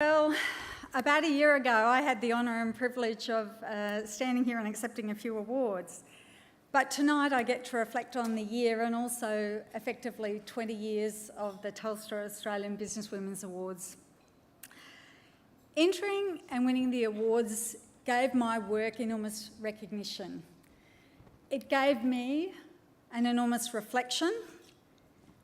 Well, about a year ago, I had the honour and privilege of standing here and accepting a few awards. But tonight I get to reflect on the year and also effectively 20 years of the Telstra Australian Businesswomen's Awards. Entering and winning the awards gave my work enormous recognition. It gave me an enormous reflection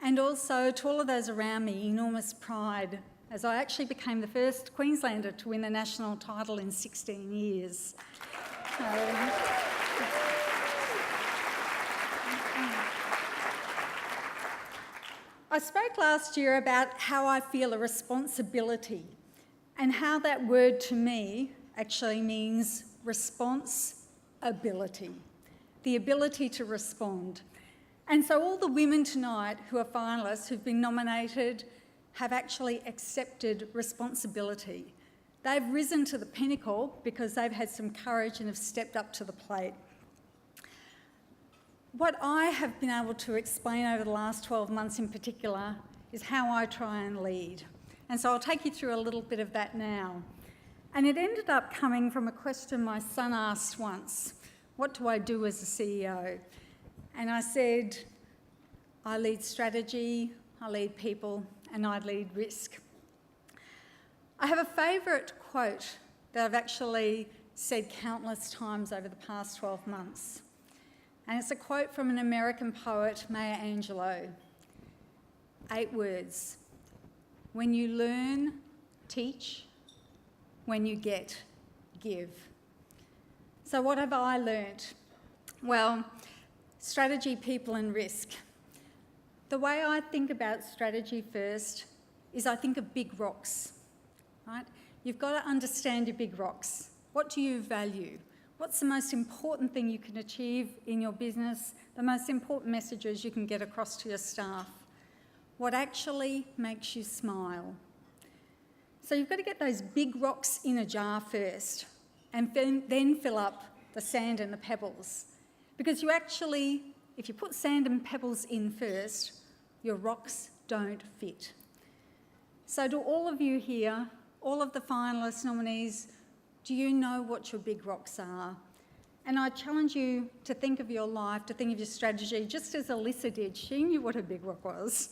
and also to all of those around me enormous pride as I actually became the first Queenslander to win a national title in 16 years. I spoke last year about how I feel a responsibility and how that word to me actually means response-ability, the ability to respond. And so all the women tonight who are finalists who've been nominated have actually accepted responsibility. They've risen to the pinnacle because they've had some courage and have stepped up to the plate. What I have been able to explain over the last 12 months in particular is how I try and lead. And so I'll take you through a little bit of that now. And it ended up coming from a question my son asked once, what do I do as a CEO? And I said, I lead strategy, I lead people, and I lead risk. I have a favourite quote that I've actually said countless times over the past 12 months. And it's a quote from an American poet, Maya Angelou. 8 words. When you learn, teach. When you get, give. So what have I learnt? Well, strategy, people and risk. The way I think about strategy first is I think of big rocks, right? You've got to understand your big rocks. What do you value? What's the most important thing you can achieve in your business? The most important messages you can get across to your staff? What actually makes you smile? So you've got to get those big rocks in a jar first and then fill up the sand and the pebbles. Because you actually, if you put sand and pebbles in first, your rocks don't fit. So to all of you here, all of the finalist nominees, do you know what your big rocks are? And I challenge you to think of your life, to think of your strategy, just as Alyssa did. She knew what a big rock was.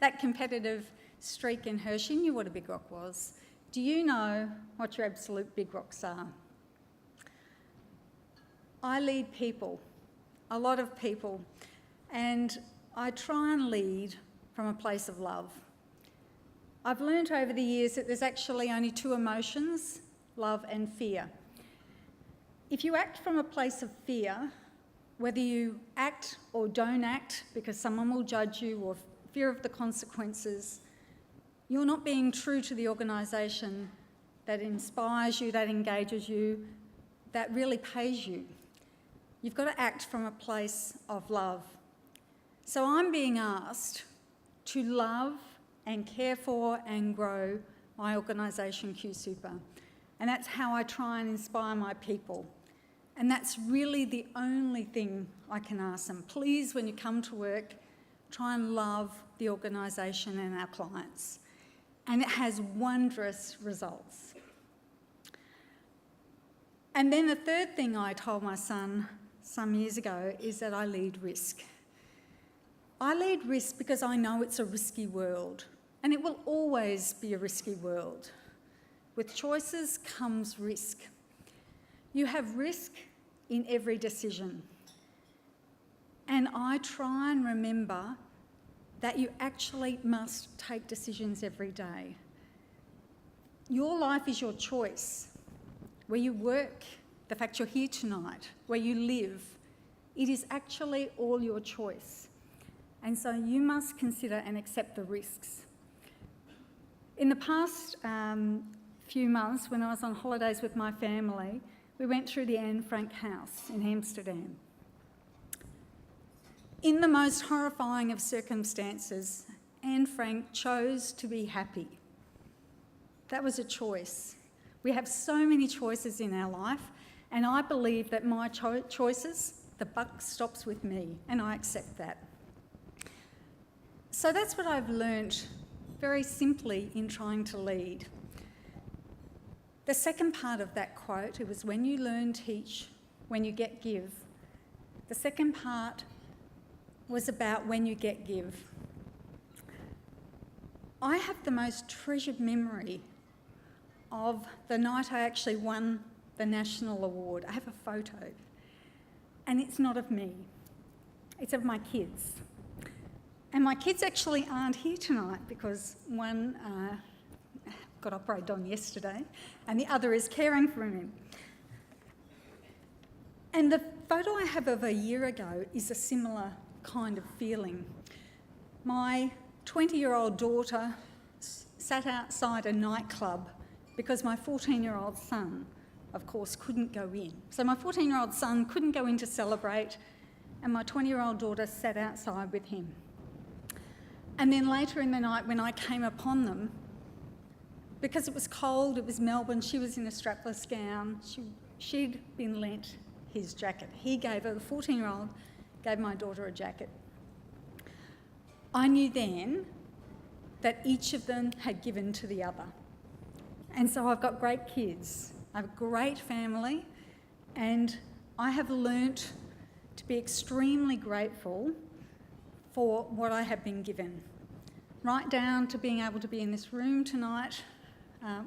That competitive streak in her, she knew what a big rock was. Do you know what your absolute big rocks are? I lead people, a lot of people, and I try and lead from a place of love. I've learnt over the years that there's actually only 2 emotions, love and fear. If you act from a place of fear, whether you act or don't act because someone will judge you or fear of the consequences, you're not being true to the organisation that inspires you, that engages you, that really pays you. You've got to act from a place of love. So I'm being asked to love and care for and grow my organisation Q Super. And that's how I try and inspire my people. And that's really the only thing I can ask them. Please, when you come to work, try and love the organisation and our clients. And it has wondrous results. And then the third thing I told my son some years ago is that I lead risk. I lead risk because I know it's a risky world, and it will always be a risky world. With choices comes risk. You have risk in every decision. And I try and remember that you actually must take decisions every day. Your life is your choice. Where you work, the fact you're here tonight, where you live, it is actually all your choice. And so you must consider and accept the risks. In the past few months, when I was on holidays with my family, we went through the Anne Frank house in Amsterdam. In the most horrifying of circumstances, Anne Frank chose to be happy. That was a choice. We have so many choices in our life, and I believe that my choices, the buck stops with me, and I accept that. So that's what I've learnt very simply in trying to lead. The second part of that quote, it was when you learn, teach, when you get, give. The second part was about when you get, give. I have the most treasured memory of the night I actually won the national award. I have a photo, and it's not of me, it's of my kids. And my kids actually aren't here tonight because one got operated on yesterday and the other is caring for him. And the photo I have of a year ago is a similar kind of feeling. My 20-year-old daughter sat outside a nightclub because my 14-year-old son, of course, couldn't go in. So my 14-year-old son couldn't go in to celebrate, and my 20-year-old daughter sat outside with him. And then later in the night when I came upon them, because it was cold, it was Melbourne, she was in a strapless gown, she'd been lent his jacket. He gave her, the 14-year-old, gave my daughter a jacket. I knew then that each of them had given to the other. And so I've got great kids, I have a great family, and I have learnt to be extremely grateful for what I have been given. Right down to being able to be in this room tonight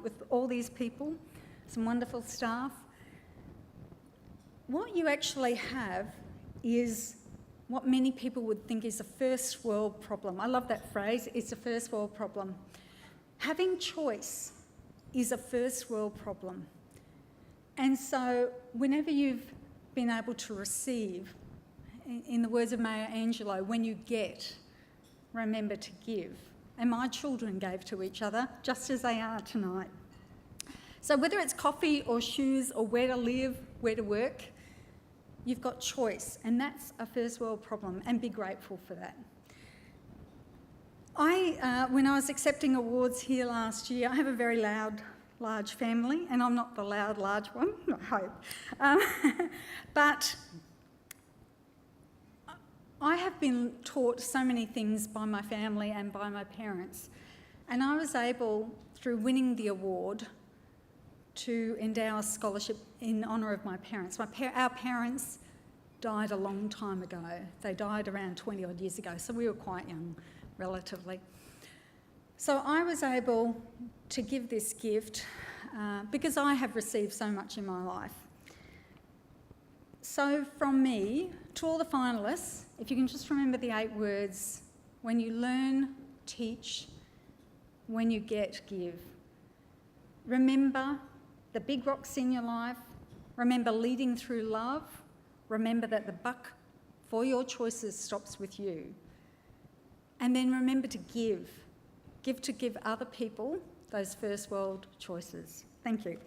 with all these people, some wonderful staff. What you actually have is what many people would think is a first world problem. I love that phrase, it's a first world problem. Having choice is a first world problem. And so whenever you've been able to receive, in the words of Maya Angelou, when you get, remember to give. And my children gave to each other, just as they are tonight. So whether it's coffee or shoes or where to live, where to work, you've got choice, and that's a first world problem, and be grateful for that. When I was accepting awards here last year, I have a very loud, large family, and I'm not the loud, large one, I hope. But I have been taught so many things by my family and by my parents, and I was able, through winning the award, to endow a scholarship in honour of my parents. Our parents died a long time ago. They died around 20 odd years ago, so we were quite young, relatively. So I was able to give this gift because I have received so much in my life. So from me, to all the finalists, if you can just remember the 8 words: when you learn, teach, when you get, give. Remember the big rocks in your life. Remember leading through love. Remember that the buck for your choices stops with you. And then remember to give. Give to give other people those first world choices. Thank you.